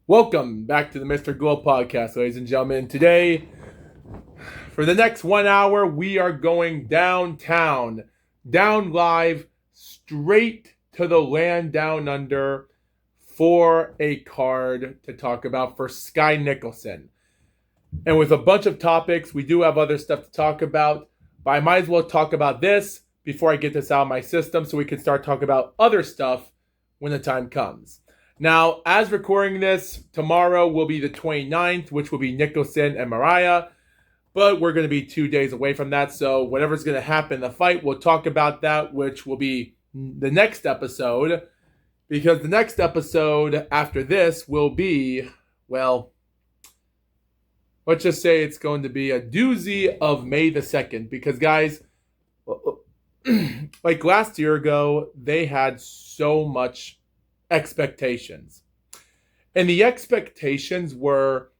Welcome back to the Mr. GLOAT podcast, ladies and gentlemen. Today, for the next 1 hour, we are going downtown, down live, straight to the land down under for a card to talk about for Sky Nicholson. And with a bunch of topics, we do have other stuff to talk about, but I might as well talk about this before I get this out of my system so we can start talking about other stuff when the time comes. Now, as recording this, tomorrow will be the 29th, which will be Nicholson and Mariah. But we're going to be 2 days away from that. So whatever's going to happen in the fight, we'll talk about that, which will be the next episode. Because the next episode after this will be, well, let's just say it's going to be a doozy of May the 2nd. Because, guys, like last year ago, they had so much expectations. And the expectations were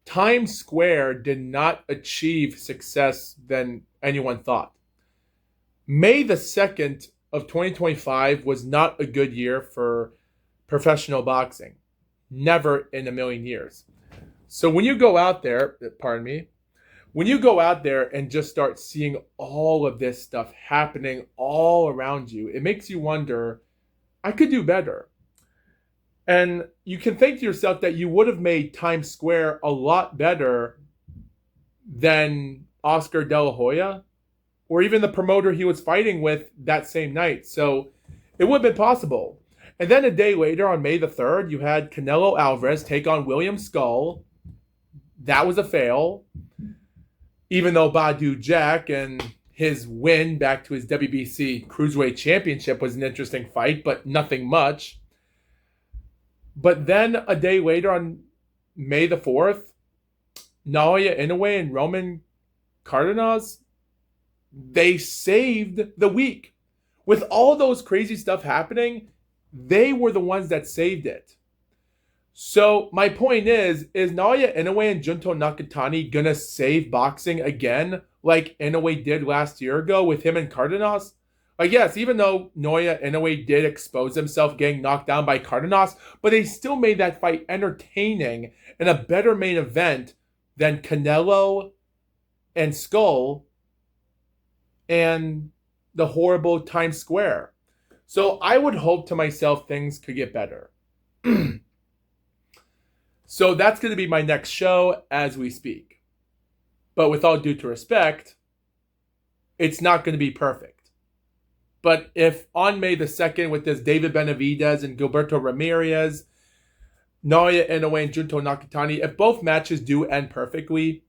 Times Square did not achieve success than anyone thought. May the 2nd of 2025 was not a good year for professional boxing. Never in a million years. So when you go out there, when you go out there and just start seeing all of this stuff happening all around you, it makes you wonder, I could do better. And you can think to yourself that you would have made Times Square a lot better than Oscar De La Hoya or even the promoter he was fighting with that same night. So it would have been possible. And then a day later, on May the 3rd, you had Canelo Alvarez take on William Skull. That was a fail. Even though Badu Jack and his win back to his WBC Cruiserweight Championship was an interesting fight, but nothing much. But then a day later on May the 4th, Naoya Inoue and Roman Cardenas, they saved the week. With all those crazy stuff happening, they were the ones that saved it. So my point is Naoya Inoue and Junto Nakatani gonna save boxing again like Inoue did last year ago with him and Cardenas? Like, yes, even though Naoya Inoue did expose himself getting knocked down by Cardenas, but they still made that fight entertaining and a better main event than Canelo and Skull and the horrible Times Square. So I would hope to myself things could get better. So that's going to be my next show as we speak. But with all due respect, it's not going to be perfect. But if on May the 2nd with this David Benavidez and Gilberto Ramirez, Naoya Inoue and Junto Nakatani, if both matches do end perfectly,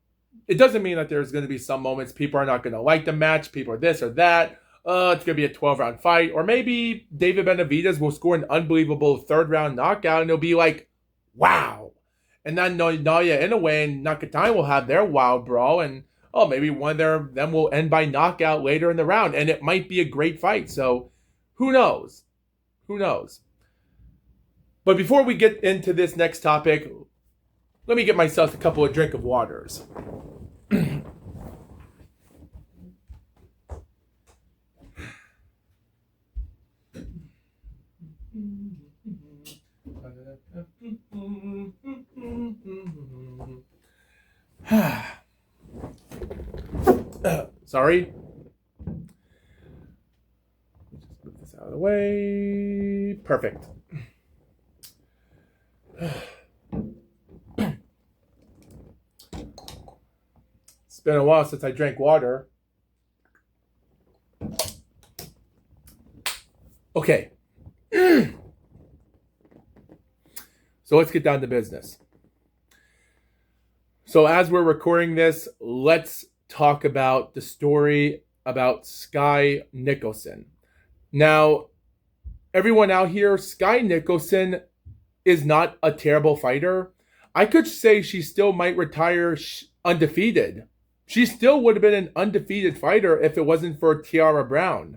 it doesn't mean that there's going to be some moments people are not going to like the match, people are this or that. It's going to be a 12-round fight. Or maybe David Benavidez will score an unbelievable third-round knockout and it'll be like, wow. And then Naoya Inoue and Nakatani will have their wild brawl, and maybe one of them will end by knockout later in the round, and it might be a great fight. So, who knows? Who knows? But before we get into this next topic, let me get myself a couple of drink of waters. Sorry. Just move this out of the way. Perfect. It's been a while since I drank water. Okay. So let's get down to business. So as we're recording this, let's talk about the story about Sky Nicholson. Now, everyone out here, Sky Nicholson is not a terrible fighter. I could say she still might retire undefeated. She still would have been an undefeated fighter if it wasn't for Tiara Brown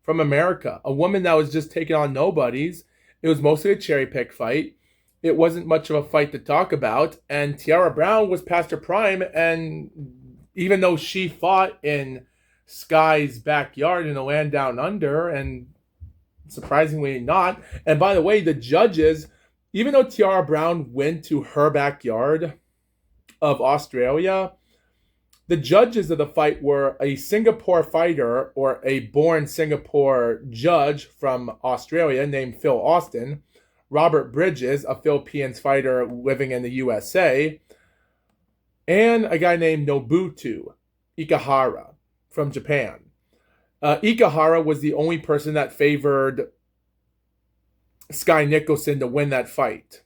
from America, a woman that was just taking on nobodies. It was mostly a cherry pick fight. It wasn't much of a fight to talk about, and Tiara Brown was past her prime, and even though she fought in Sky's backyard in the land down under, and surprisingly not, and by the way, the judges, even though Tiara Brown went to her backyard of Australia, the judges of the fight were a Singapore fighter or a born Singapore judge from Australia named Phil Austin, Robert Bridges, a Philippine fighter living in the USA, and a guy named Nobuto Ikehara from Japan. Ikehara was the only person that favored Sky Nicholson to win that fight,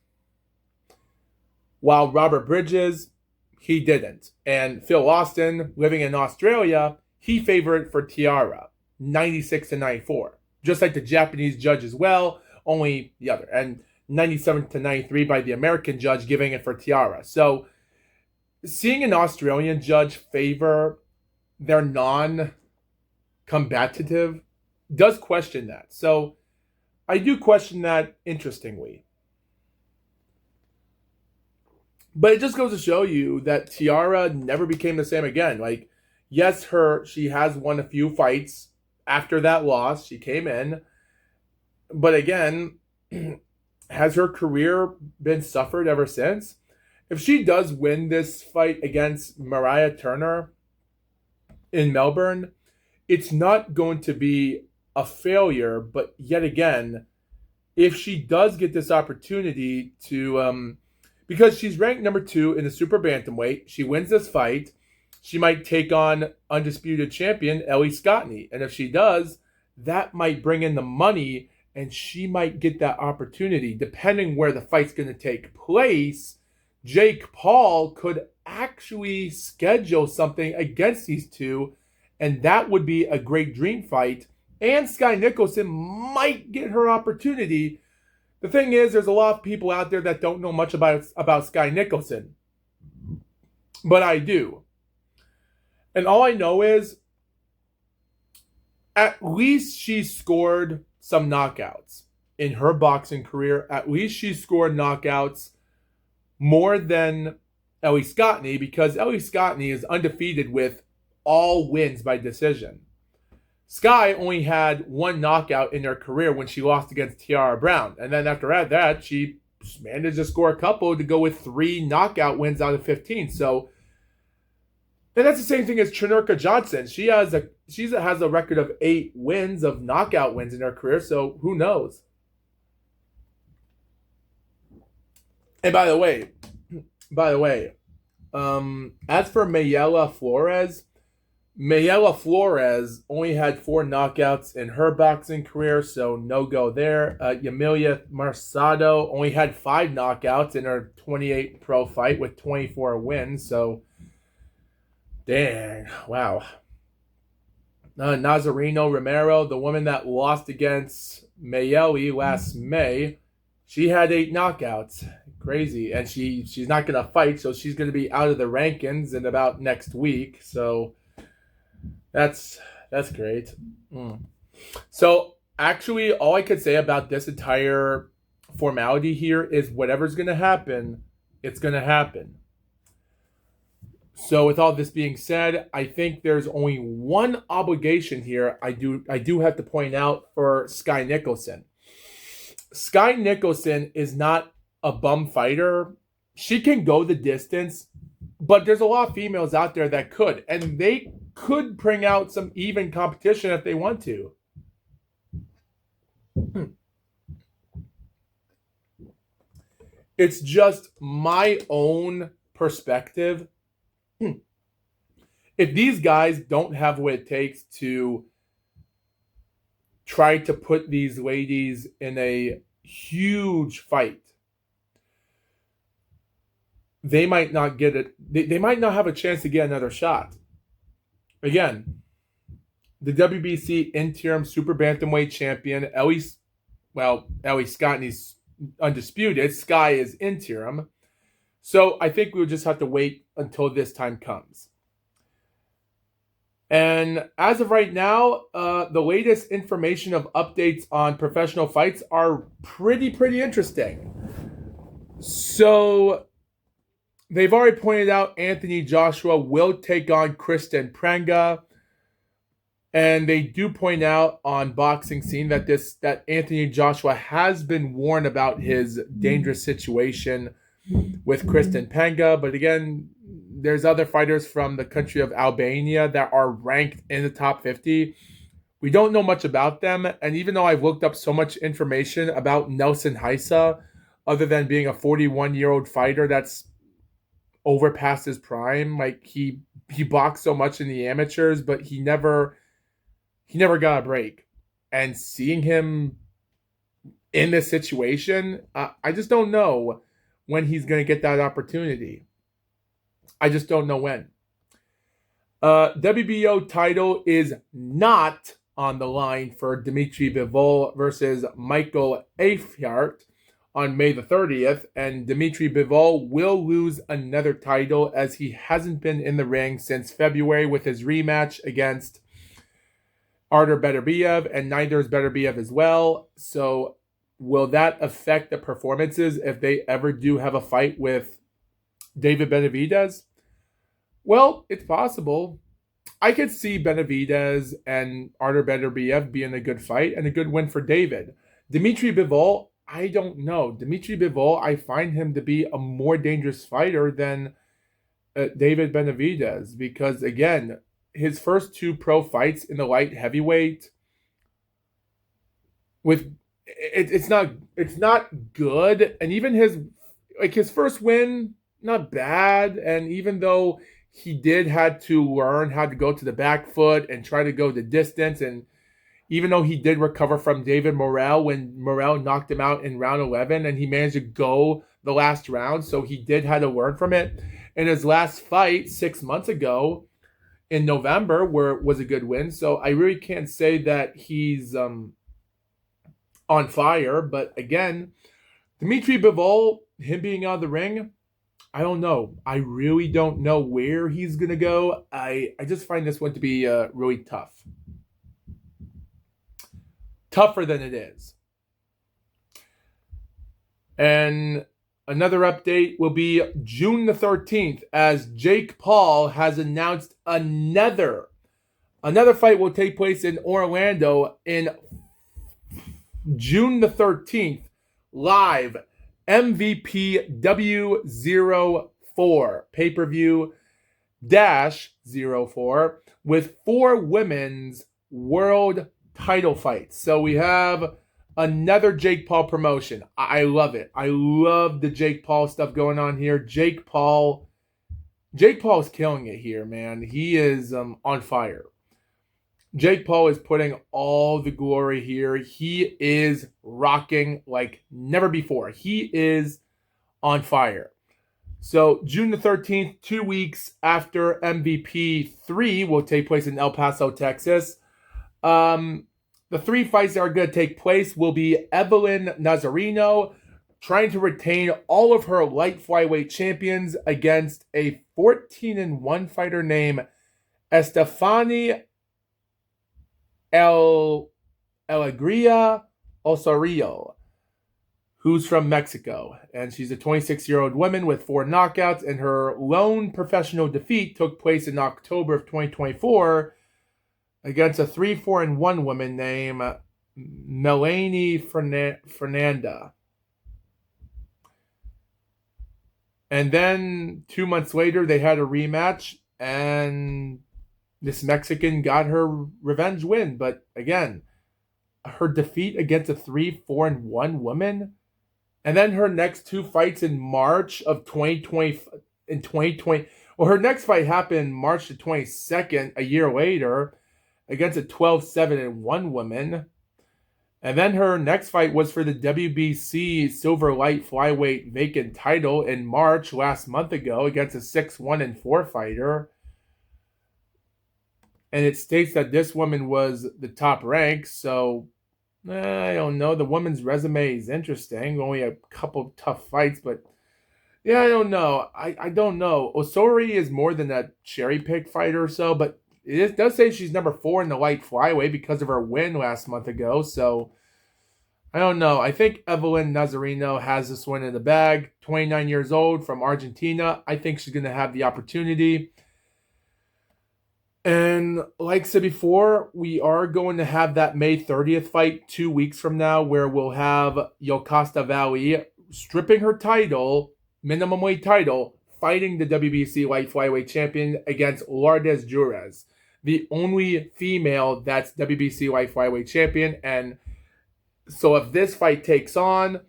while Robert Bridges, he didn't. And Phil Austin, living in Australia, he favored for Tiara, 96 to 94. Just like the Japanese judge as well, only the other. And 97 to 93 by the American judge, giving it for Tiara. So seeing an Australian judge favor their non-combative does question that. So I do question that, interestingly. But it just goes to show you that Tiara never became the same again. Like, yes, she has won a few fights after that loss. She came in. But again, has her career been suffered ever since? If she does win this fight against Mariah Turner in Melbourne, it's not going to be a failure. But yet again, if she does get this opportunity to... because she's ranked number 2 in the super bantamweight. She wins this fight. She might take on undisputed champion Ellie Scottney. And if she does, that might bring in the money and she might get that opportunity. Depending where the fight's going to take place, Jake Paul could actually schedule something against these two. And that would be a great dream fight. And Sky Nicholson might get her opportunity. The thing is, there's a lot of people out there that don't know much about Sky Nicholson. But I do. And all I know is, at least she scored some knockouts in her boxing career. At least she scored knockouts more than Ellie Scottney, because Ellie Scottney is undefeated with all wins by decision. Sky only had one knockout in her career when she lost against Tiara Brown. And then after that, she managed to score a couple to go with 3 knockout wins out of 15. So, and that's the same thing as Trinurka Johnson. She has a record of 8 wins of knockout wins in her career. So who knows? And by the way, as for Mayela Flores only had 4 knockouts in her boxing career, so no go there. Yamilia Marsado only had 5 knockouts in her 28 pro fight with 24 wins, so dang, wow. Nazareno Romero, the woman that lost against Mayeli last May, she had 8 knockouts. Crazy. And she's not going to fight, so she's going to be out of the rankings in about next week, so... That's great. So actually, all I could say about this entire formality here is whatever's going to happen, it's going to happen. So with all this being said, I think there's only one obligation here I do have to point out for Sky Nicholson. Sky Nicholson is not a bum fighter. She can go the distance, but there's a lot of females out there that could, and they could bring out some even competition if they want to. It's just my own perspective. If these guys don't have what it takes to try to put these ladies in a huge fight, they might not get it. They might not have a chance to get another shot. Again, the WBC interim super bantamweight champion, Ellie Scottney's undisputed. Sky is interim. So I think we'll just have to wait until this time comes. And as of right now, the latest information of updates on professional fights are pretty interesting. So they've already pointed out Anthony Joshua will take on Kristen Prenga. And they do point out on Boxing Scene that Anthony Joshua has been warned about his dangerous situation with Kristen Penga. But again, there's other fighters from the country of Albania that are ranked in the top 50. We don't know much about them. And even though I've looked up so much information about Nelson Heisa, other than being a 41-year-old fighter that's over past his prime, like he boxed so much in the amateurs, but he never got a break. And seeing him in this situation, I just don't know when he's going to get that opportunity. I just don't know when. WBO title is not on the line for Dimitri Bivol versus Michael Afyart on May the 30th, and Dimitri Bivol will lose another title as he hasn't been in the ring since February with his rematch against Artur Beterbiev, and neither is Beterbiev as well. So will that affect the performances if they ever do have a fight with David Benavidez? Well, it's possible. I could see Benavidez and Artur Beterbiev being a good fight and a good win for David. Dimitri Bivol, I don't know. Dimitri Bivol, I find him to be a more dangerous fighter than David Benavidez because, again, his first two pro fights in the light heavyweight it's not good, and even his first win not bad, and even though he had to learn how to go to the back foot and try to go the distance, and even though he did recover from David Morrell when Morrell knocked him out in round 11 and he managed to go the last round, so he did have to learn from it. In his last fight 6 months ago in November was a good win, so I really can't say that he's on fire. But again, Dimitri Bivol, him being out of the ring, I don't know. I really don't know where he's going to go. I just find this one to be really tough. Tougher than it is. And another update will be June the 13th as Jake Paul has announced another fight will take place in Orlando in June the 13th, live MVP W04 pay-per-view -04 with 4 women's world title fights. So we have another Jake Paul promotion. I love it. I love the Jake Paul stuff going on here. Jake Paul's killing it here, man. He is on fire. Jake Paul is putting all the glory here. He is rocking like never before. He is on fire. So June the 13th, 2 weeks after MVP 3 will take place in El Paso, Texas. The 3 fights that are going to take place will be Evelyn Nazareno trying to retain all of her light flyweight champions against a 14-1 fighter named Estefany Alegría Osorio, who's from Mexico. And she's a 26-year-old woman with 4 knockouts, and her lone professional defeat took place in October of 2024 against a 3-4-1 woman named Melanie Fernanda. And then 2 months later, they had a rematch, and this Mexican got her revenge win. But again, her defeat against a 3-4-1 woman, and then her next 2 fights in March of 2020. Well, her next fight happened March the 22nd, a year later, against a 12-7-1 woman. And then her next fight was for the WBC Silver Light Flyweight vacant title in March last month ago against a 6-1-4 fighter. And it states that this woman was the top rank, so I don't know. The woman's resume is interesting. Only a couple tough fights, but yeah, I don't know. I don't know. Osori is more than a cherry pick fighter or so, but it does say she's number 4 in the light flyweight because of her win last month ago. So I don't know. I think Evelyn Nazareno has this one in the bag. 29 years old from Argentina. I think she's going to have the opportunity. And like I said before, we are going to have that May 30th fight 2 weeks from now, where we'll have Yokasta Valley stripping her title, minimum weight title, fighting the WBC light flyweight champion against Lourdes Jures, the only female that's WBC light flyweight champion. And so if this fight takes on,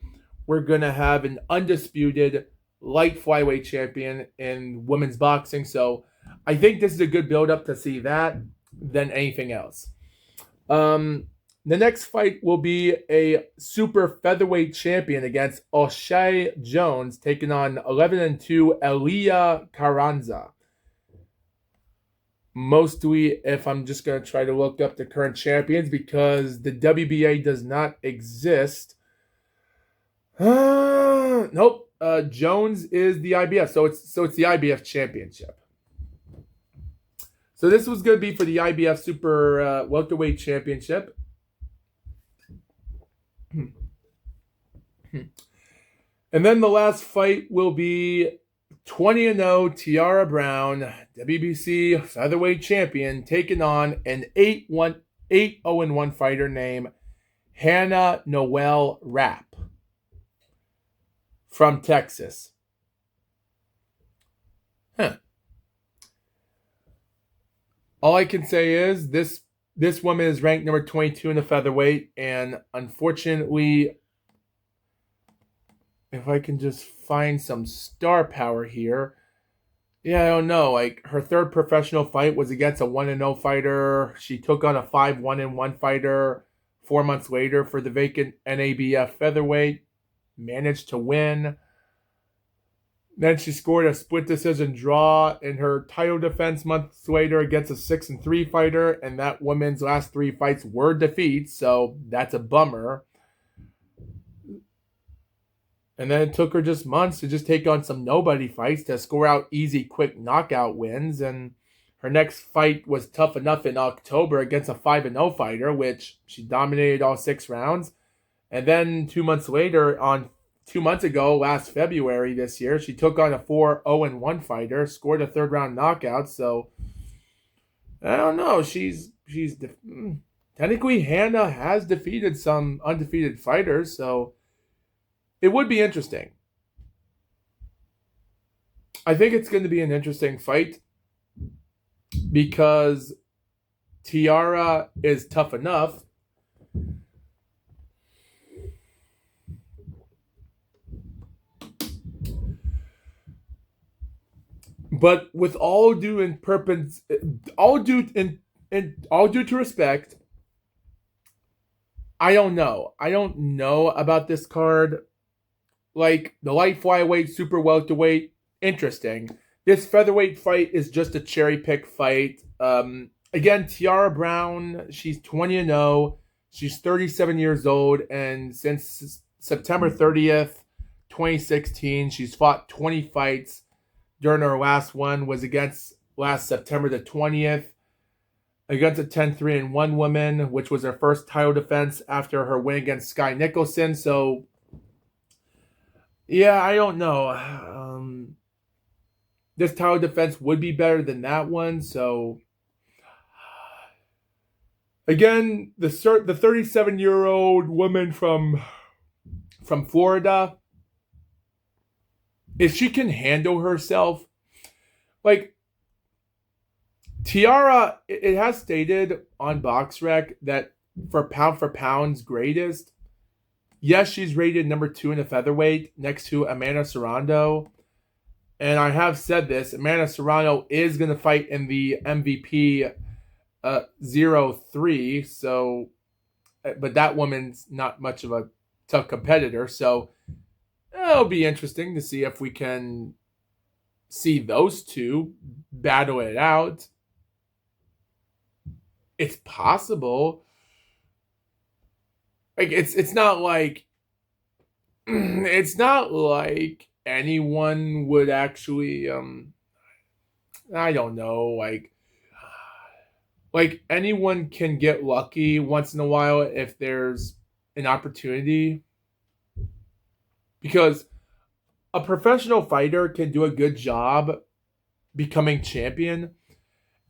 we're going to have an undisputed light flyweight champion in women's boxing. So I think this is a good build up to see that than anything else. The next fight will be a super featherweight champion against O'Shea Jones, taking on 11-2 Elia Carranza. Mostly, if I'm just going to try to look up the current champions, because the WBA does not exist. Nope. Jones is the IBF, so it's the IBF championship. So this was going to be for the IBF Super Welterweight Championship. And then the last fight will be 20-0 Tiara Brown, WBC Featherweight Champion, taking on an 8-0-1 fighter named Hannah Noel Rapp from Texas. All I can say is this woman is ranked number 22 in the featherweight, and unfortunately, if I can just find some star power here, yeah, I don't know. Like, her third professional fight was against a 1-0 fighter. She took on a 5-1-1 fighter 4 months later for the vacant NABF featherweight, managed to win. Then she scored a split decision draw in her title defense months later against a 6-3 fighter, and that woman's last 3 fights were defeats, so that's a bummer. And then it took her just months to just take on some nobody fights to score out easy, quick knockout wins, and her next fight was tough enough in October against a 5-0 fighter, which she dominated all 6 rounds. And then 2 months later, 2 months ago, last February this year, she took on a 4-0-1 fighter, scored a 3rd-round knockout. So, I don't know. Technically, Hannah has defeated some undefeated fighters, so it would be interesting. I think it's going to be an interesting fight because Tiara is tough enough. But with all due to respect, I don't know. I don't know about this card. Like, the light flyweight, super welterweight, interesting. This featherweight fight is just a cherry pick fight. Again, Tiara Brown, she's 20-0. She's 37 years old, and since September 30th, 2016, she's fought 20 fights. During her last one was against last September the 20th against a 10-3-1 woman, which was her first title defense after her win against Sky Nicholson. So, yeah, I don't know. This title defense would be better than that one. So, again, the 37-year-old woman from Florida, if she can handle herself, like, Tiara, it has stated on BoxRec that for pound's greatest, yes, she's rated number 2 in the featherweight next to Amanda Serrano. And I have said this, Amanda Serrano is going to fight in the MVP 0-3, so, but that woman's not much of a tough competitor, so it'll be interesting to see if we can see those two battle it out. It's possible. Like, it's not like anyone would actually I don't know, like anyone can get lucky once in a while if there's an opportunity, because a professional fighter can do a good job becoming champion,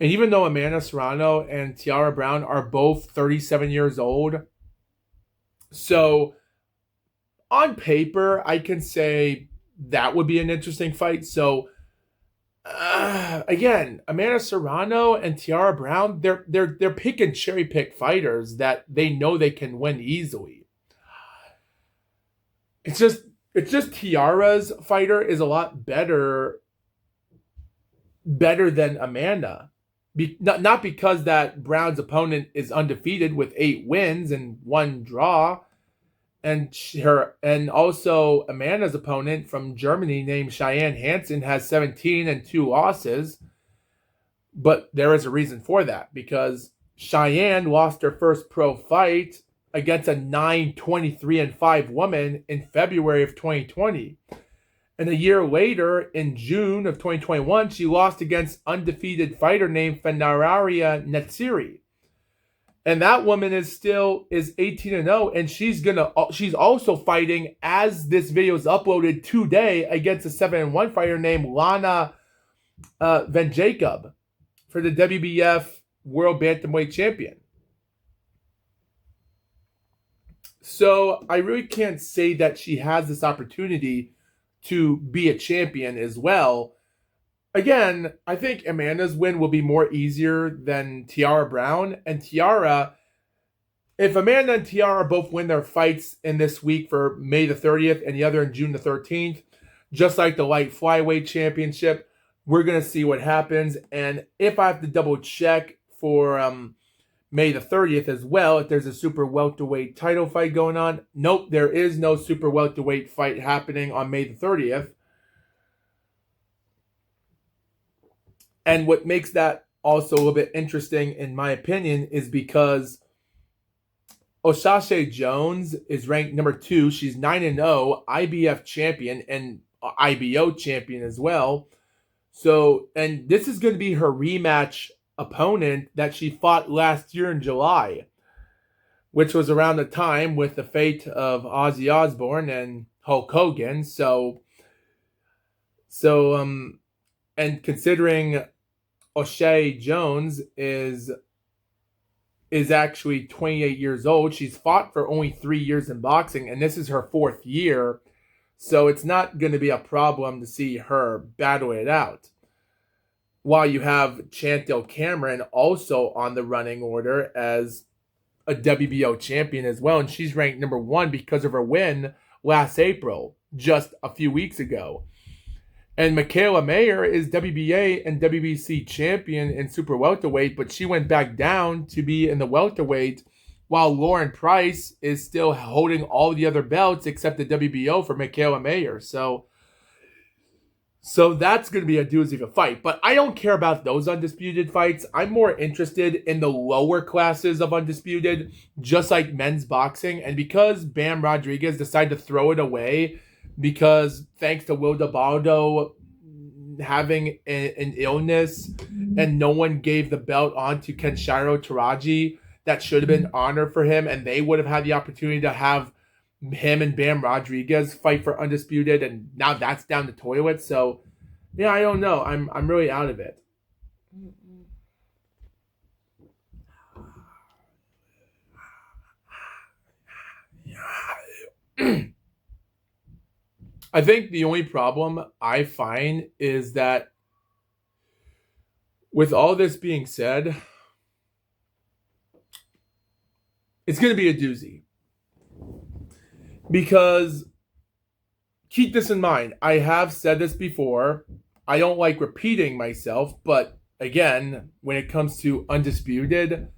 And even though Amanda Serrano and Tiara Brown are both 37 years old, so on paper, I can say that would be an interesting fight. So again, Amanda Serrano and Tiara Brown, they're pick and cherry pick fighters that they know they can win easily. It's just Tiara's fighter is a lot better than Amanda. Not because that Brown's opponent is undefeated with 8 wins and 1 draw, and also Amanda's opponent from Germany named Cheyenne Hansen has 17 and 2 losses. But there is a reason for that, because Cheyenne lost her first pro fight against a 9-23-5 woman in February of 2020. And a year later, in June of 2021, she lost against undefeated fighter named Fenararia Netsiri. And that woman is 18-0, and she's also fighting, as this video is uploaded today, against a 7-1 fighter named Lana Van Jacob for the WBF World Bantamweight Champion. So I really can't say that she has this opportunity to be a champion as well. Again, I think Amanda's win will be more easier than Tiara Brown. And Tiara, if Amanda and Tiara both win their fights in this week for May the 30th and the other in June the 13th, just like the light flyweight championship, we're going to see what happens. And if I have to double check for May the 30th as well, if there's a super welterweight title fight going on. Nope, there is no super welterweight fight happening on May the 30th. And what makes that also a little bit interesting, in my opinion, is because Oshashe Jones is ranked number 2. She's 9-0, IBF champion and IBO champion as well. So, and this is going to be her rematch opponent that she fought last year in July, which was around the time with the fate of Ozzy Osbourne and Hulk Hogan. So and considering O'Shea Jones is actually 28 years old, she's fought for only 3 years in boxing, and this is her 4th year. So it's not going to be a problem to see her battle it out. While you have Chantel Cameron also on the running order as a WBO champion as well, and she's ranked number 1 because of her win last April, just a few weeks ago. And Michaela Mayer is WBA and WBC champion in super welterweight, but she went back down to be in the welterweight, while Lauren Price is still holding all the other belts except the WBO for Michaela Mayer. So that's going to be a doozy of a fight. But I don't care about those undisputed fights. I'm more interested in the lower classes of undisputed, just like men's boxing. And because Bam Rodriguez decided to throw it away, because thanks to Will DeBaldo having an illness and no one gave the belt on to Kenshiro Taraji, that should have been honor for him, and they would have had the opportunity to have him and Bam Rodriguez fight for undisputed, and now that's down the toilet. So yeah, I don't know. I'm really out of it. I think the only problem I find is that with all this being said, it's going to be a doozy. Because, keep this in mind, I have said this before, I don't like repeating myself, but again, when it comes to undisputed,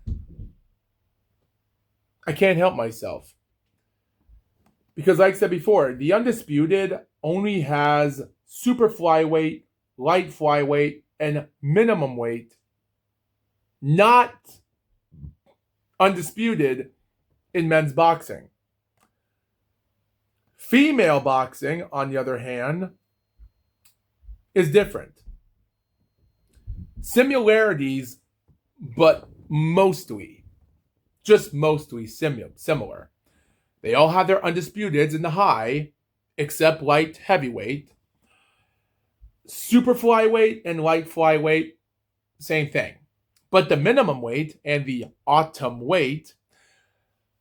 I can't help myself. Because like I said before, the undisputed only has super flyweight, light flyweight, and minimum weight, not undisputed in men's boxing. Female boxing, on the other hand, is different. Similarities, but mostly similar. They all have their undisputeds in the high, except light heavyweight. Super flyweight and light flyweight, same thing. But the minimum weight and the autumn weight,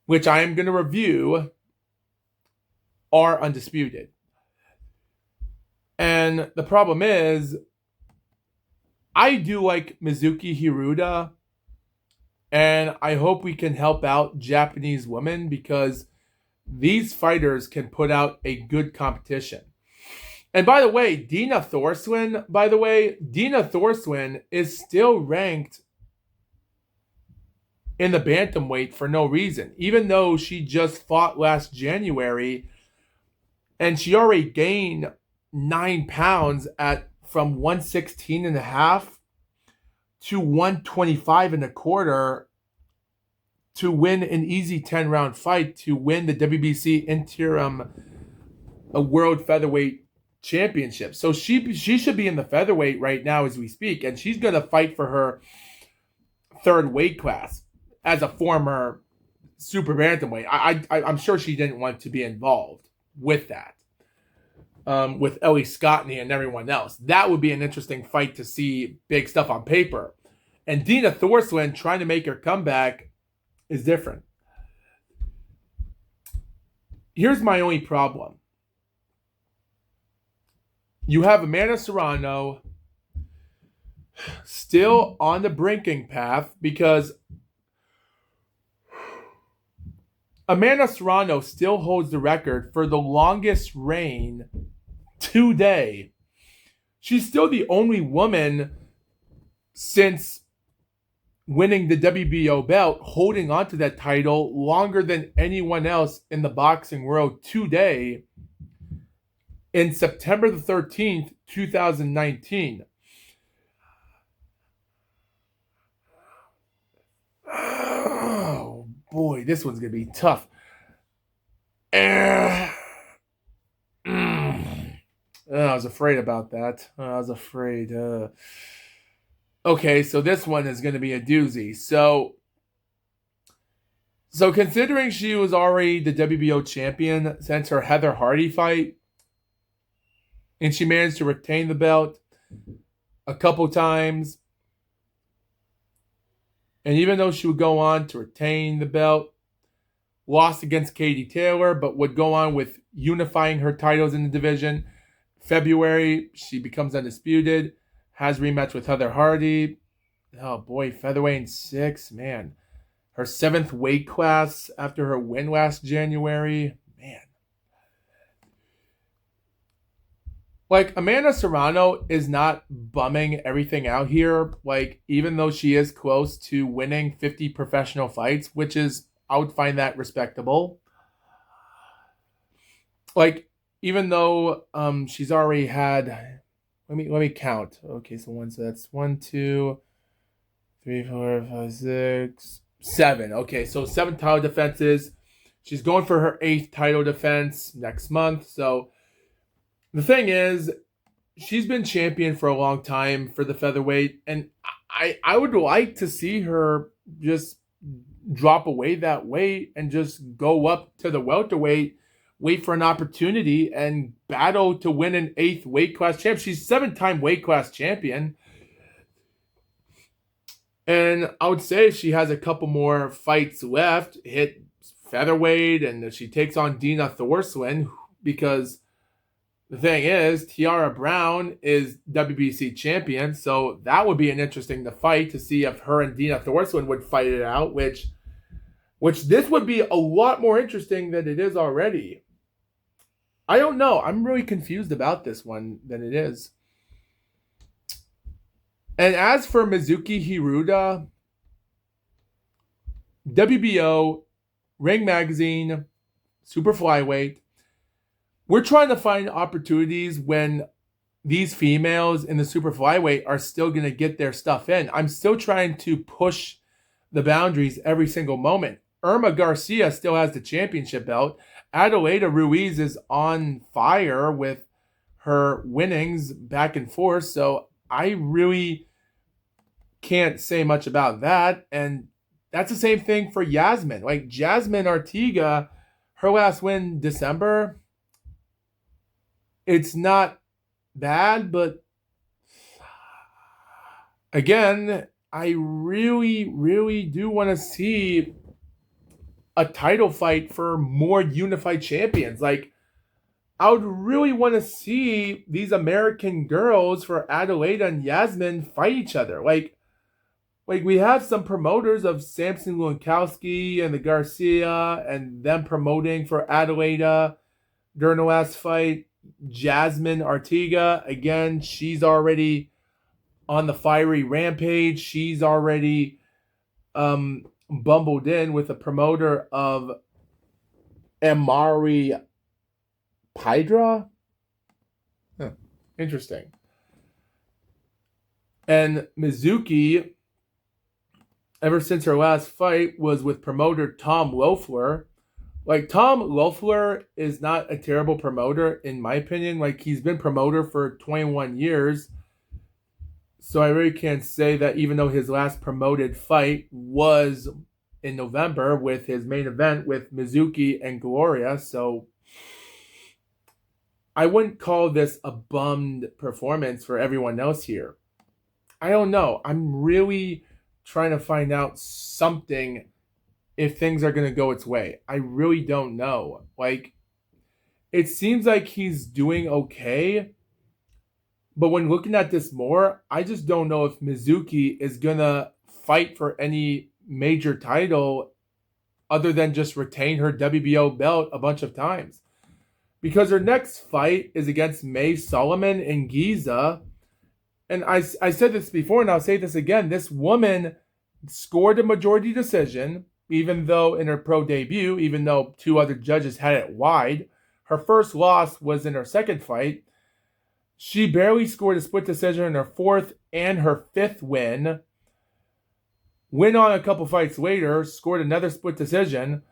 which I am going to review, are undisputed. And the problem is, I do like Mizuki Hiruda, and I hope we can help out Japanese women because these fighters can put out a good competition. And by the way, Dina Thorswin is still ranked in the bantamweight for no reason, even though she just fought last January and she already gained 9 pounds from 116 and a half to 125 and a quarter to win an easy 10-round fight to win the WBC interim world featherweight championship. So she should be in the featherweight right now as we speak, and she's going to fight for her third weight class as a former super bantamweight. I'm sure she didn't want to be involved with that, with Ellie Scottney and everyone else. That would be an interesting fight to see big stuff on paper. And Dina Thorswin trying to make her comeback is different. Here's my only problem. You have Amanda Serrano still on the brinking path because Amanda Serrano still holds the record for the longest reign today. She's still the only woman since winning the WBO belt, holding on to that title longer than anyone else in the boxing world today in September the 13th, 2019. Oh, boy, this one's going to be tough. I was afraid about that. I was afraid. Okay, so this one is going to be a doozy. So considering she was already the WBO champion since her Heather Hardy fight, and she managed to retain the belt a couple times, and even though she would go on to retain the belt, lost against Katie Taylor, but would go on with unifying her titles in the division. February, she becomes undisputed. Has rematch with Heather Hardy. Oh boy, featherweight in 6, man. Her 7th weight class after her win last January. Man. Like, Amanda Serrano is not bumming everything out here. Like, even though she is close to winning 50 professional fights, which is, I would find that respectable. Like, even though she's already had... Let me count. Okay, so that's 1, 2, 3, 4, 5, 6, 7. Okay, so 7 title defenses. She's going for her 8th title defense next month. So the thing is, she's been champion for a long time for the featherweight, and I would like to see her just drop away that weight and just go up to the welterweight, wait for an opportunity, and battle to win an 8th weight class champ. She's 7-time weight class champion. And I would say she has a couple more fights left, hit featherweight, and she takes on Dina Thorswin, because the thing is, Tiara Brown is WBC champion, so that would be an interesting fight to see if her and Dina Thorswin would fight it out, which this would be a lot more interesting than it is already. I don't know. I'm really confused about this one than it is. And as for Mizuki Hiruda, WBO, Ring Magazine, Super Flyweight, we're trying to find opportunities when these females in the Super Flyweight are still going to get their stuff in. I'm still trying to push the boundaries every single moment. Irma Garcia still has the championship belt. Adelaida Ruiz is on fire with her winnings back and forth. So I really can't say much about that. And that's the same thing for Yasmin. Like, Jasmine Artiga, her last win December, it's not bad, but again, I really, really do want to see a title fight for more unified champions. Like, I would really want to see these American girls for Adelaida and Yasmin fight each other. Like we have some promoters of Samson Lunkowski and the Garcia and them promoting for Adelaida during the last fight. Jasmine Artiga, again, she's already on the fiery rampage. She's already bumbled in with a promoter of Amari Pydra. Huh. Interesting. And Mizuki, ever since her last fight, was with promoter Tom Loeffler. Like, Tom Loeffler is not a terrible promoter, in my opinion. Like, he's been promoter for 21 years. So I really can't say that, even though his last promoted fight was in November with his main event with Mizuki and Gloria. So I wouldn't call this a bummed performance for everyone else here. I don't know. I'm really trying to find out something if things are going to go its way. I really don't know. Like, it seems like he's doing okay. But when looking at this more, I just don't know if Mizuki is going to fight for any major title other than just retain her WBO belt a bunch of times. Because her next fight is against Mae Solomon in Giza. And I said this before, and I'll say this again. This woman scored a majority decision, even though in her pro debut, even though two other judges had it wide. Her first loss was in her second fight. She barely scored a split decision in her fourth and her fifth win. Went on a couple fights later, scored another split decision,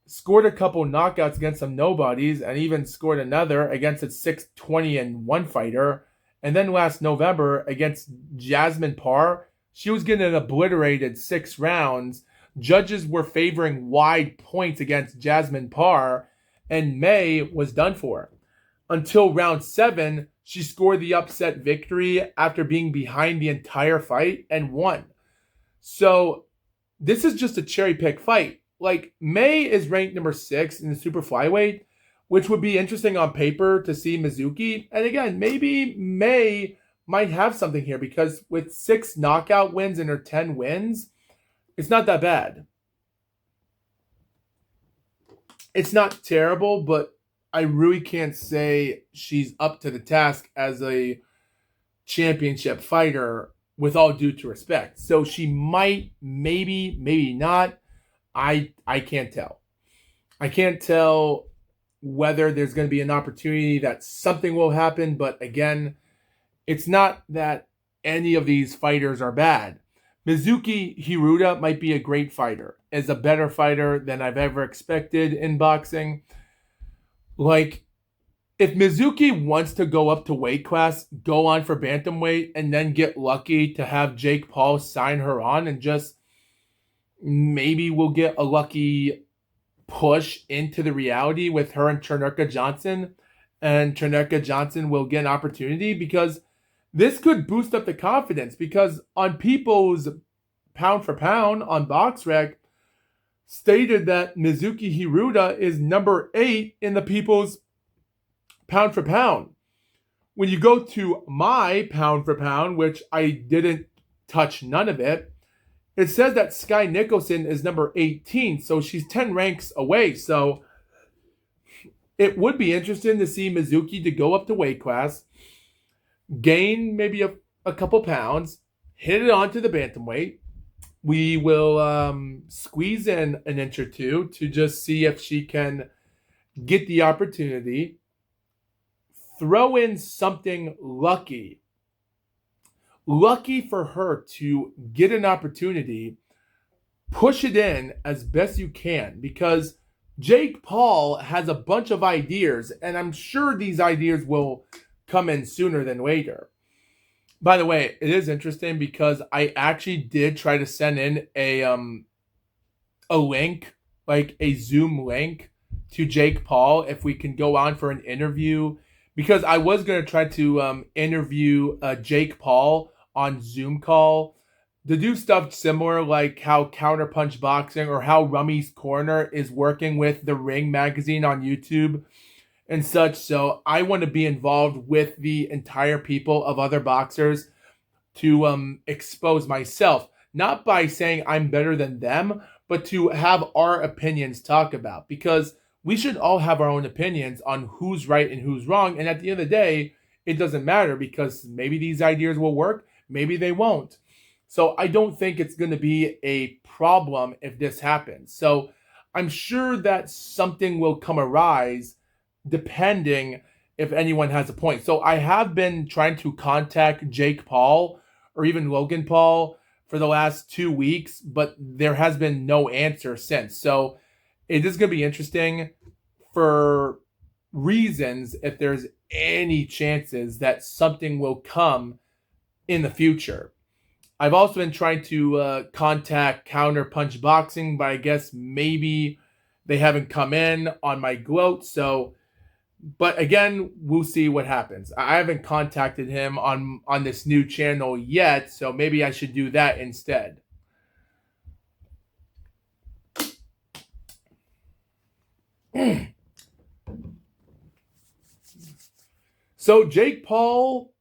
scored a couple knockouts against some nobodies, and even scored another against a 6-20-1 fighter. And then last November against Jasmine Parr, she was getting obliterated 6 rounds. Judges were favoring wide points against Jasmine Parr, and May was done for. Until round 7, she scored the upset victory after being behind the entire fight and won. So this is just a cherry pick fight. Like, May is ranked number 6 in the super flyweight, which would be interesting on paper to see Mizuki. And again, maybe May might have something here because with 6 knockout wins in her 10 wins, it's not that bad. It's not terrible, but I really can't say she's up to the task as a championship fighter with all due to respect. So she might, maybe not. I can't tell. I can't tell whether there's going to be an opportunity that something will happen. But again, it's not that any of these fighters are bad. Mizuki Hiruta might be a great fighter, is a better fighter than I've ever expected in boxing. Like, if Mizuki wants to go up to weight class, go on for bantamweight, and then get lucky to have Jake Paul sign her on and just maybe we'll get a lucky push into the reality with her and Chernerka Johnson, and Chernerka Johnson will get an opportunity because this could boost up the confidence because on People's Pound for Pound on BoxRec stated that Mizuki Hiruta is number 8 in the People's Pound for Pound. When you go to my Pound for Pound, which I didn't touch none of it, it says that Sky Nicholson is number 18, so she's 10 ranks away. So it would be interesting to see Mizuki to go up to weight class, gain maybe a couple pounds, hit it onto the bantamweight. We will squeeze in an inch or two to just see if she can get the opportunity. Throw in something lucky. Lucky for her to get an opportunity. Push it in as best you can because Jake Paul has a bunch of ideas, and I'm sure these ideas will come in sooner than later. By the way, it is interesting because I actually did try to send in a link, like a Zoom link to Jake Paul if we can go on for an interview, because I was going to try to interview Jake Paul on Zoom call to do stuff similar like how Counterpunch Boxing or how Rummy's Corner is working with the Ring magazine on YouTube and such. So I want to be involved with the entire people of other boxers to expose myself, not by saying I'm better than them, but to have our opinions talk about, because we should all have our own opinions on who's right and who's wrong. And at the end of the day, it doesn't matter because maybe these ideas will work, maybe they won't. So I don't think it's going to be a problem if this happens. So I'm sure that something will come arise depending if anyone has a point. So I have been trying to contact Jake Paul or even Logan Paul for the last 2 weeks, but there has been no answer since. So it is going to be interesting for reasons if there's any chances that something will come in the future. I've also been trying to contact Counterpunch Boxing, but I guess maybe they haven't come in on my GLOAT. So, but again, we'll see what happens. I haven't contacted him on this new channel yet, so maybe I should do that instead. So Jake Paul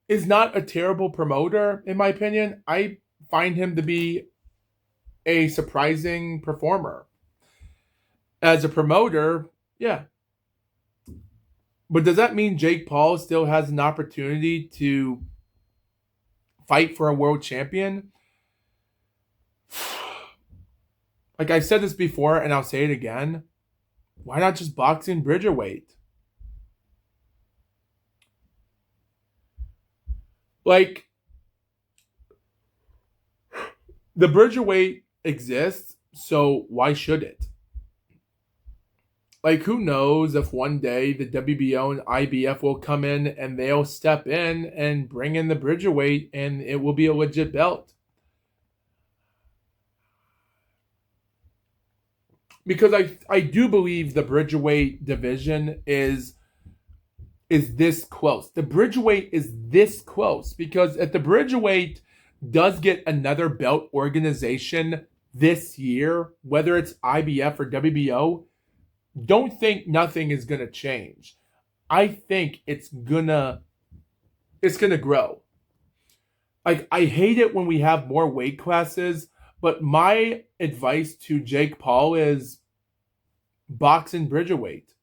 is not a terrible promoter, in my opinion. I find him to be a surprising performer. As a promoter, yeah. But does that mean Jake Paul still has an opportunity to fight for a world champion? Like I said this before, and I'll say it again. Why not just boxing Bridgerweight? Like, the Bridgerweight exists, so why should it? Like, who knows if one day the WBO and IBF will come in and they'll step in and bring in the Bridgerweight and it will be a legit belt. Because I do believe the Bridgerweight division is this close. The Bridgerweight is this close because if the Bridgerweight does get another belt organization this year, whether it's IBF or WBO, don't think nothing is going to change. I think it's gonna grow. Like, I hate it when we have more weight classes, but my advice to Jake Paul is boxing Bridgerweight.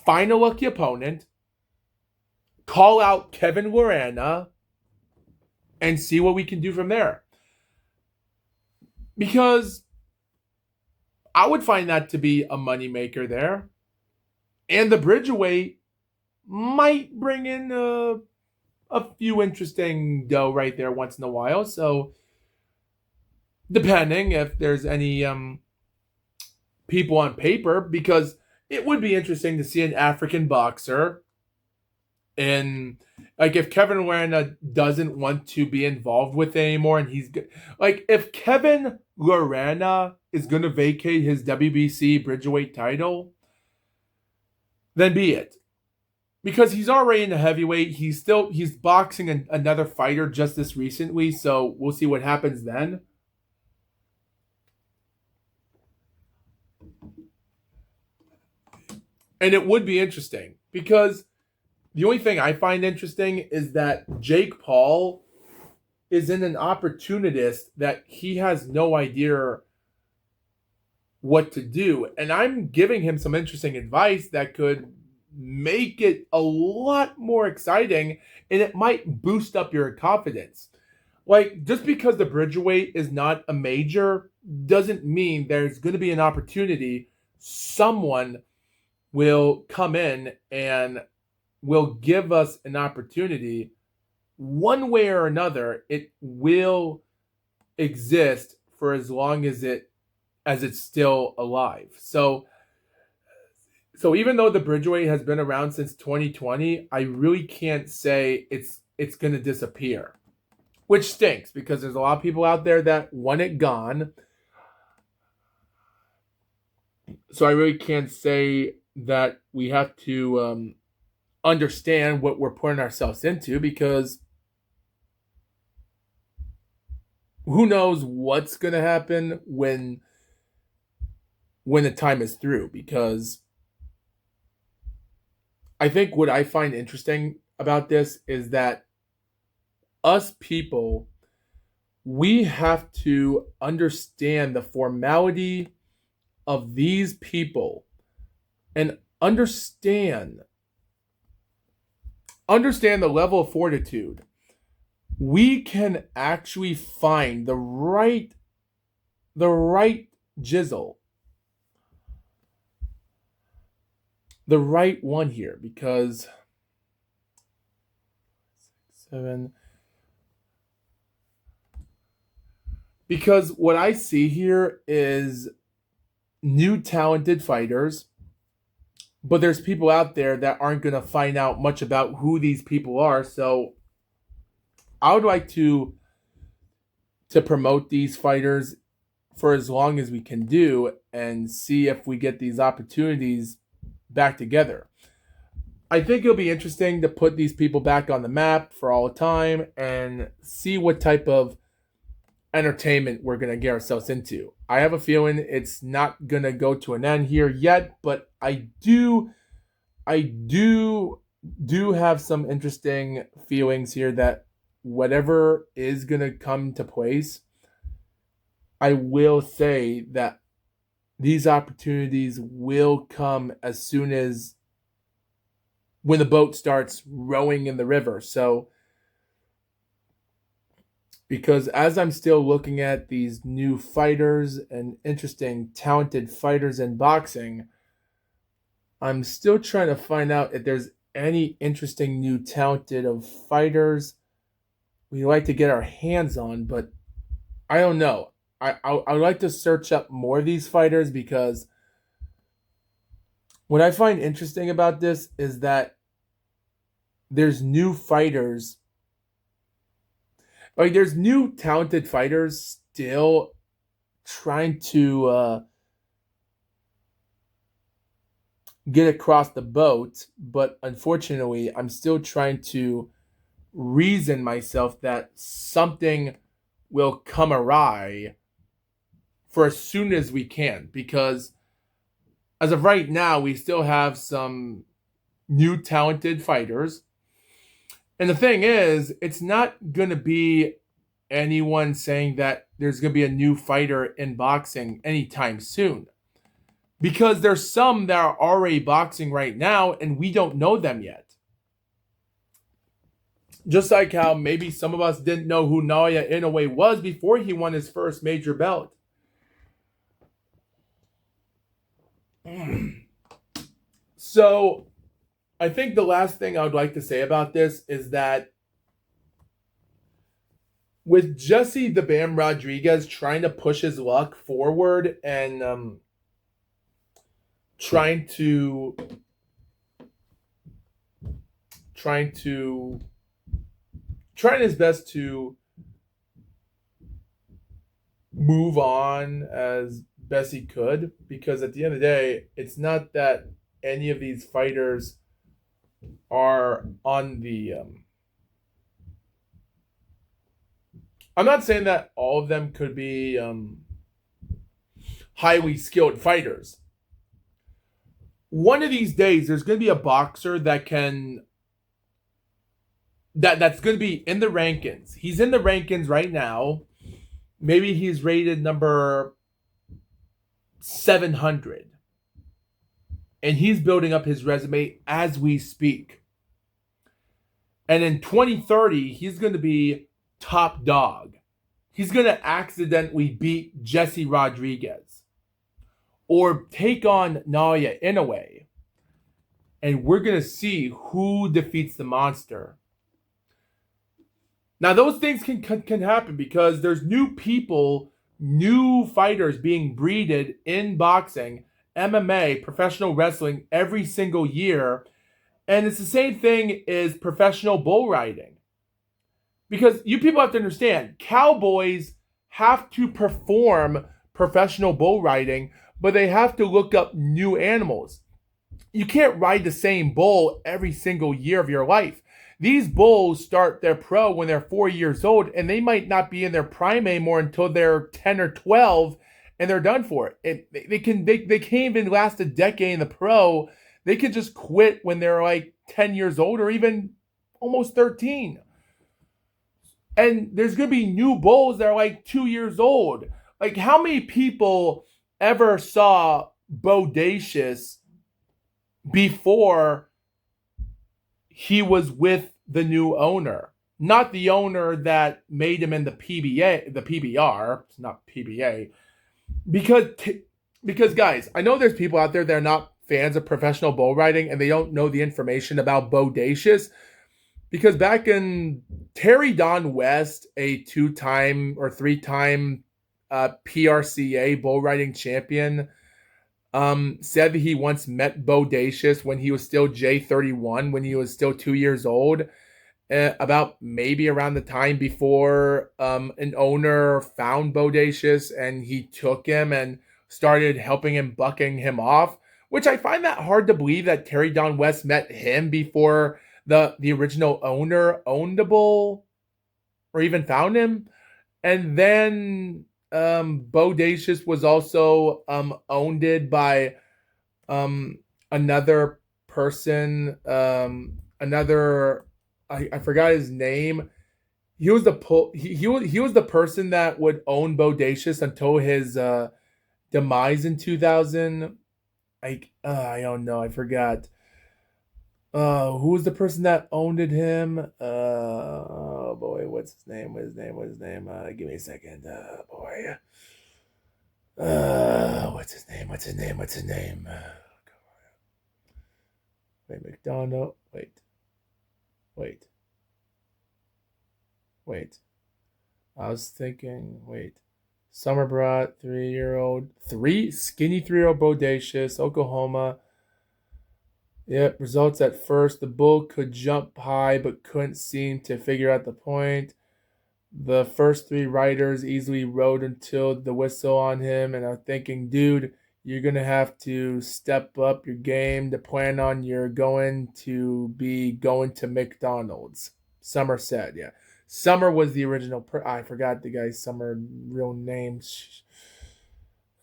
Find a lucky opponent, call out Kevin Lorana, and see what we can do from there. Because I would find that to be a moneymaker there. And the Bridgerweight might bring in a few interesting dough right there once in a while. So, depending if there's any people on paper, because it would be interesting to see an African boxer. And like if Kevin Lorana doesn't want to be involved with it anymore, and he's like, if Kevin Lorana is going to vacate his WBC Bridgerweight title, then be it. Because he's already in the heavyweight. He's boxing another fighter just this recently, so we'll see what happens then. And it would be interesting because the only thing I find interesting is that Jake Paul is in an opportunist that he has no idea what to do. And I'm giving him some interesting advice that could make it a lot more exciting and it might boost up your confidence. Like, just because the Bridgerweight is not a major doesn't mean there's going to be an opportunity. Someone will come in and will give us an opportunity. One way or another, it will exist for as long as it's still alive. So even though the Bridgerweight has been around since 2020, I really can't say it's going to disappear, which stinks because there's a lot of people out there that want it gone. So I really can't say that we have to understand what we're putting ourselves into because who knows what's going to happen when the time is through, because I think what I find interesting about this is that us people, we have to understand the formality of these people and understand the level of fortitude. We can actually find the right jizzle, the right one here, because 7, because what I see here is new talented fighters, but there's people out there that aren't going to find out much about who these people are. So I would like to promote these fighters for as long as we can do and see if we get these opportunities back together. I think it'll be interesting to put these people back on the map for all time and see what type of entertainment we're going to get ourselves into. I have a feeling it's not going to go to an end here yet, but I do have some interesting feelings here that whatever is going to come to place, I will say that these opportunities will come as soon as when the boat starts rowing in the river. So, because as I'm still looking at these new fighters and interesting, talented fighters in boxing, I'm still trying to find out if there's any interesting new talented of fighters we like to get our hands on, but I don't know. I would like to search up more of these fighters, because what I find interesting about this is that there's new fighters, like there's new talented fighters still trying to get across the boat, but unfortunately, I'm still trying to reason myself that something will come awry for as soon as we can, because as of right now, we still have some new talented fighters. And the thing is, it's not going to be anyone saying that there's going to be a new fighter in boxing anytime soon, because there's some that are already boxing right now and we don't know them yet. Just like how maybe some of us didn't know who Naoya Inoue was before he won his first major belt. So, I think the last thing I would like to say about this is that with Jesse the Bam Rodriguez trying to push his luck forward and trying to trying his best to move on as best he could, because at the end of the day, it's not that any of these fighters are on the I'm not saying that all of them could be highly skilled fighters. One of these days there's going to be a boxer that can that's going to be in the rankings. He's in the rankings right now. Maybe he's rated number 700. And he's building up his resume as we speak. And in 2030, he's going to be top dog. He's going to accidentally beat Jesse Rodriguez or take on Naoya Inoue. And we're going to see who defeats the monster. Now, those things can happen because there's new people, new fighters being breeded in boxing, MMA, professional wrestling every single year. And it's the same thing as professional bull riding. Because you people have to understand, cowboys have to perform professional bull riding, but they have to look up new animals. you can't ride the same bull every single year of your life. These bulls start their pro when they're 4 years old, and they might not be in their prime anymore until they're 10 or 12, and they're done for it. They can't even last a decade in the pro. They can just quit when they're like 10 years old or even almost 13. And there's gonna be new bulls that are like 2 years old. Like, how many people ever saw Bodacious before he was with the new owner? Not the owner that made him in the PBA, the PBR. It's not PBA. Because guys, I know there's people out there that are not fans of professional bull riding and they don't know the information about Bodacious. Because back in Terry Don West, a 2-time or 3-time PRCA bull riding champion, said that he once met Bodacious when he was still J31, when he was still 2 years old, about maybe around the time before an owner found Bodacious and he took him and started helping him, bucking him off, which I find that hard to believe that Terry Don West met him before the original owner owned the bull or even found him. And then Bodacious was also owned by another person, another I forgot his name. He was he was the person that would own Bodacious until his demise in 2000. I don't know, I forgot. Who was the person that owned him? Oh boy, what's his name? Give me a second. Boy. What's his name? Wait, McDonald. Wait. I was thinking, Summer brought 3-year-old, skinny 3-year-old Bodacious, Oklahoma. Yep, results at first. The bull could jump high but couldn't seem to figure out the point. The first 3 riders easily rode until the whistle on him, and I'm thinking, dude, you're going to have to step up your game to plan on you're going to be going to McDonald's. Summer said, yeah. Summer was the original. I forgot the guy's Summer real name.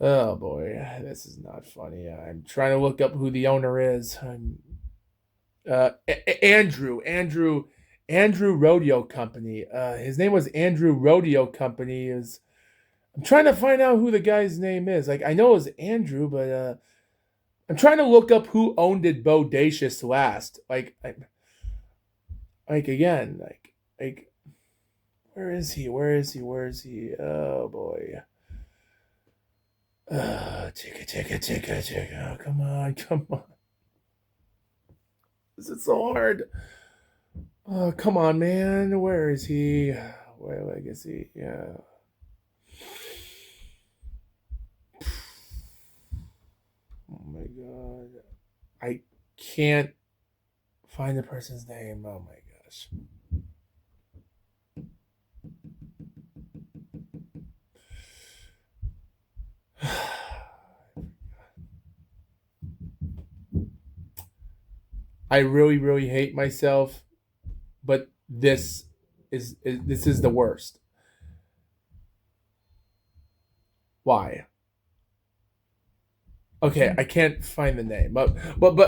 Oh boy, this is not funny. I'm trying to look up who the owner is. Andrew Rodeo Company. His name was Andrew Rodeo Company. I'm trying to find out who the guy's name is. Like, I know it was Andrew, but I'm trying to look up who owned it Bodacious last. Like again, where is he? Oh boy. Chicka. Come on. This is so hard. Oh, come on, man. Where is he? Where Legacy? Yeah. Oh my god. I can't find the person's name. Oh my gosh. I really, really hate myself, but this is the worst. Why? Okay, I can't find the name, but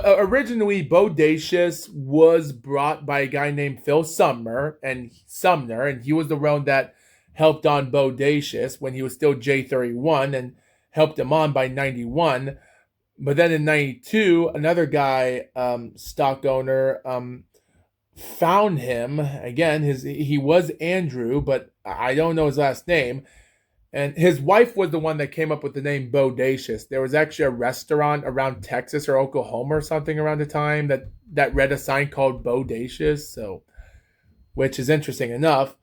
originally Bodacious was brought by a guy named Phil Sumner, and he was the one that helped on Bodacious when he was still J31 and helped him on by 91. But then in 92, another guy, stock owner, found him again. He was Andrew, but I don't know his last name. And his wife was the one that came up with the name Bodacious. There was actually a restaurant around Texas or Oklahoma or something around the time that read a sign called Bodacious, so, which is interesting enough.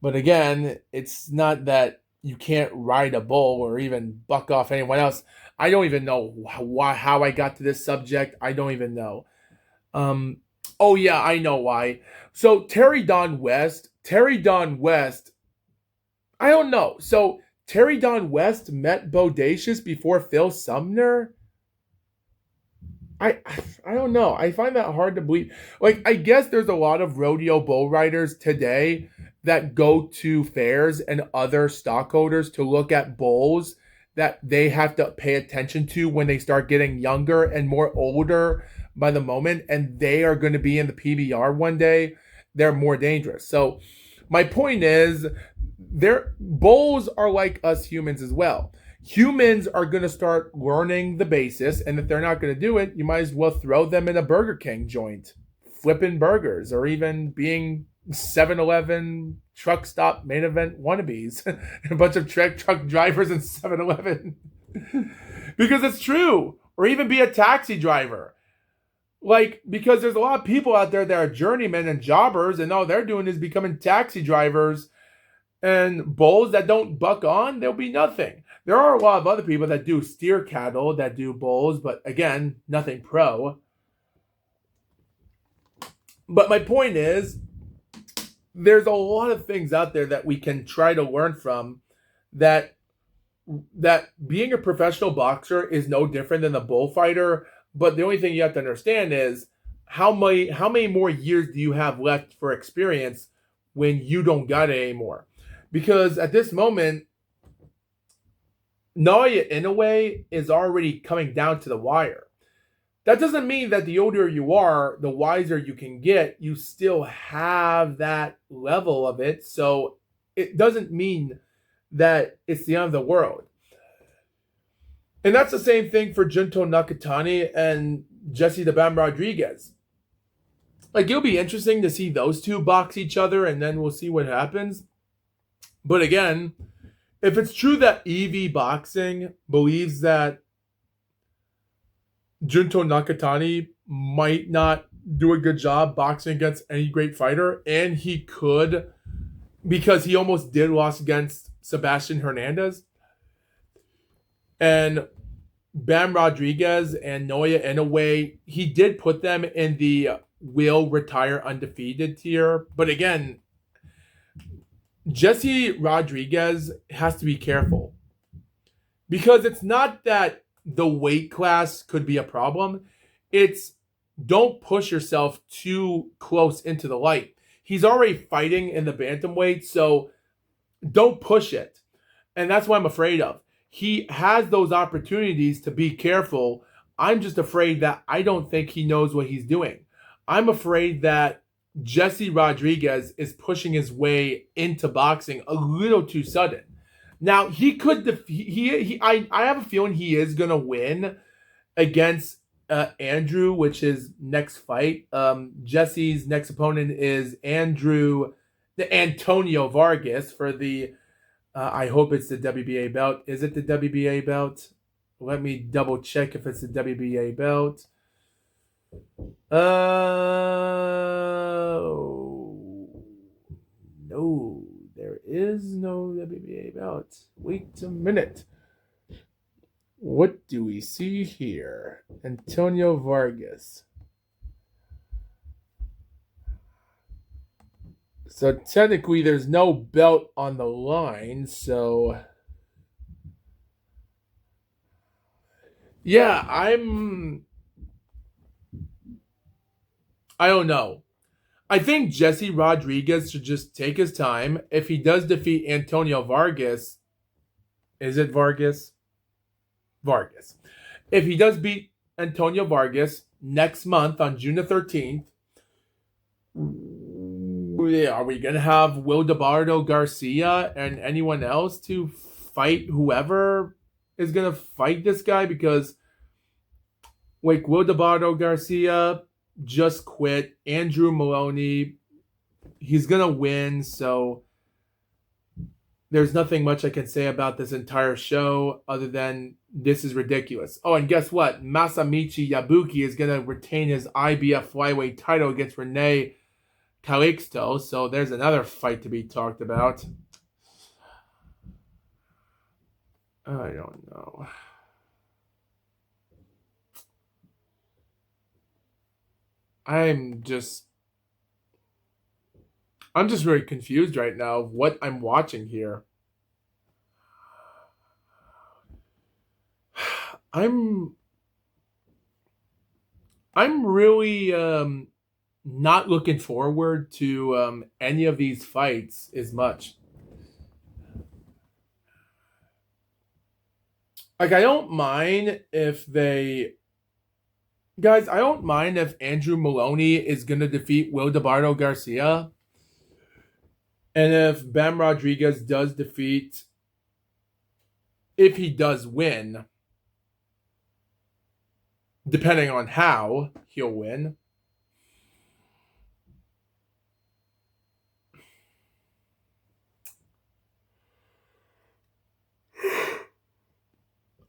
But again, it's not that you can't ride a bull or even buck off anyone else. I don't even know how I got to this subject. I don't even know. Oh yeah, I know why. So Terry Don West, I don't know. So Terry Don West met Bodacious before Phil Sumner? I I don't know. I find that hard to believe. Like, I guess there's a lot of rodeo bull riders today that go to fairs and other stockholders to look at bulls that they have to pay attention to when they start getting younger and more older by the moment, and they are going to be in the PBR one day. They're more dangerous. So, my point is, their bulls are like us humans as well. Humans are going to start learning the basis, and if they're not going to do it, you might as well throw them in a Burger King joint, flipping burgers, or even being 7-Eleven truck stop main event wannabes. A bunch of truck drivers in 7-Eleven. Because it's true. Or even be a taxi driver. Like, because there's a lot of people out there that are journeymen and jobbers, and all they're doing is becoming taxi drivers, and bulls that don't buck on, there'll be nothing. There are a lot of other people that do steer cattle, that do bulls, but again, nothing pro. But my point is, there's a lot of things out there that we can try to learn from, that being a professional boxer is no different than a bullfighter. But the only thing you have to understand is how many more years do you have left for experience when you don't got it anymore? Because at this moment, Naoya Inoue is already coming down to the wire. That doesn't mean that the older you are, the wiser you can get. You still have that level of it. So it doesn't mean that it's the end of the world. And that's the same thing for Junto Nakatani and Jesse the Bam Rodriguez. Like, it'll be interesting to see those two box each other, and then we'll see what happens. But again, if it's true that EV Boxing believes that Junto Nakatani might not do a good job boxing against any great fighter, and he could, because he almost did lose against Sebastian Hernandez, and Bam Rodriguez and Naoya Inoue, he did put them in the will retire undefeated tier. But again, Jesse Rodriguez has to be careful, because it's not that the weight class could be a problem. It's, don't push yourself too close into the light. He's already fighting in the bantamweight, so don't push it. And that's what I'm afraid of. He has those opportunities to be careful. I'm just afraid that I don't think he knows what he's doing. I'm afraid that Jesse Rodriguez is pushing his way into boxing a little too sudden. Now, he could I have a feeling he is going to win against Andrew, which is next fight. Jesse's next opponent is Antonio Vargas for the I hope it's the WBA belt. Is it the WBA belt? Let me double check if it's the WBA belt. No, there is no WBA belt. Wait a minute. What do we see here? Antonio Vargas. So technically, there's no belt on the line. So, yeah, I don't know. I think Jesse Rodriguez should just take his time. If he does defeat Antonio Vargas, is it Vargas? Vargas. If he does beat Antonio Vargas next month on June the 13th, are we going to have Wildebardo Garcia and anyone else to fight whoever is going to fight this guy? Because, like, Wildebardo Garcia just quit. Andrew Maloney, he's going to win. So there's nothing much I can say about this entire show other than this is ridiculous. Oh, and guess what? Masamichi Yabuki is going to retain his IBF flyweight title against Rene Calixto. So there's another fight to be talked about. I don't know. I'm just very confused right now of what I'm watching here. I'm I'm really not looking forward to any of these fights as much. Like, I don't mind if they. Guys, I don't mind if Andrew Maloney is going to defeat Will DeBardo Garcia. And if Bam Rodriguez does defeat, if he does win, depending on how he'll win.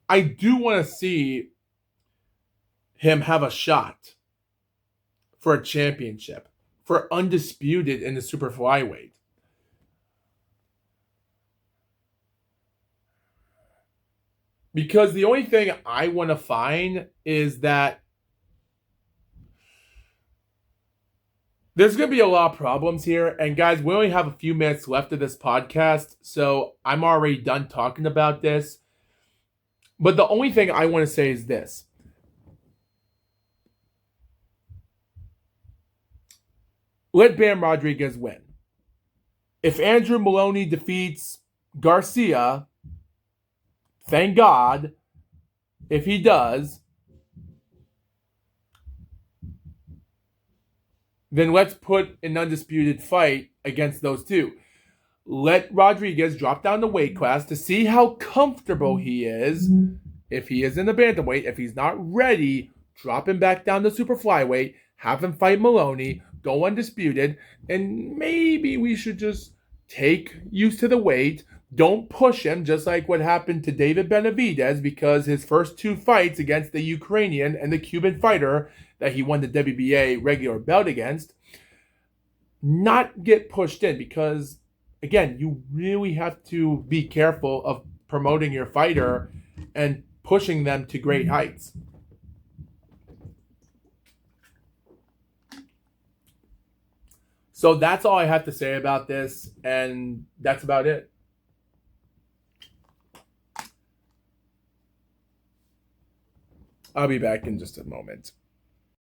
I do want to see him have a shot for a championship, for undisputed in the super flyweight. Because the only thing I want to find is that there's going to be a lot of problems here. And guys, we only have a few minutes left of this podcast, so I'm already done talking about this. But the only thing I want to say is this. Let Bam Rodriguez win. If Andrew Maloney defeats Garcia, thank God. If he does, then let's put an undisputed fight against those two. Let Rodriguez drop down the weight class to see how comfortable he is. If he is in the bantamweight, if he's not ready, drop him back down to super flyweight, have him fight Maloney, go undisputed, and maybe we should just take used to the weight. Don't push him, just like what happened to David Benavidez, because his first two fights against the Ukrainian and the Cuban fighter that he won the WBA regular belt against, not get pushed in, because again, you really have to be careful of promoting your fighter and pushing them to great heights. So that's all I have to say about this, and that's about it. I'll be back in just a moment.